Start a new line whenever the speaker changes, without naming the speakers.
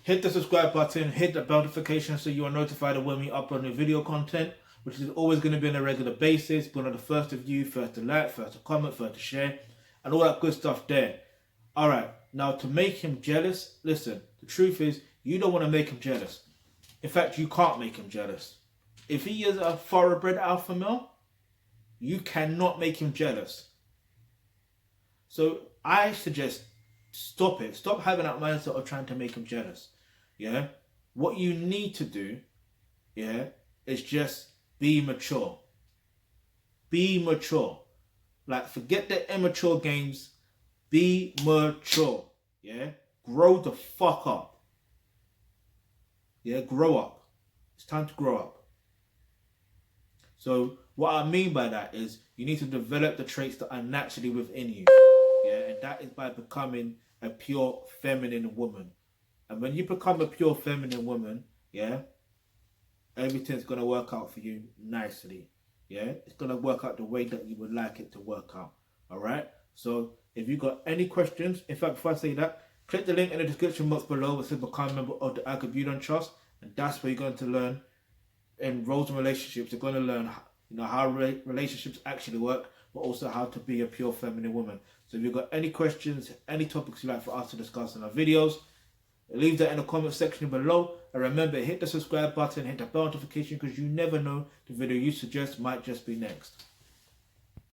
hit the subscribe button, hit the bell notification so you are notified of when we upload new video content, which is always going to be on a regular basis. But on the first to view, first to like, first to comment, first to share, and all that good stuff there. Alright, now to make him jealous, listen, the truth is, you don't want to make him jealous. In fact, you can't make him jealous. If he is a thoroughbred alpha male, you cannot make him jealous. So I suggest stop it. Stop having that mindset of trying to make him jealous. Yeah? What you need to do, yeah, is just be mature. Be mature. Like, forget the immature games. Be mature. Yeah? Grow the fuck up. Yeah? Grow up. It's time to grow up. So what I mean by that is you need to develop the traits that are naturally within you. Yeah? And that is by becoming a pure feminine woman. And when you become a pure feminine woman, yeah, everything's going to work out for you nicely. Yeah? It's going to work out the way that you would like it to work out. Alright? So if you got any questions, in fact, before I say that, click the link in the description box below where it says become a member of the Agabudon Trust. And that's where you're going to learn in roles and relationships. You're going to learn how relationships actually work, but also how to be a pure feminine woman. So if you've got any questions, any topics you'd like for us to discuss in our videos, leave that in the comment section below. And remember, hit the subscribe button, hit the bell notification, because you never know, the video you suggest might just be next.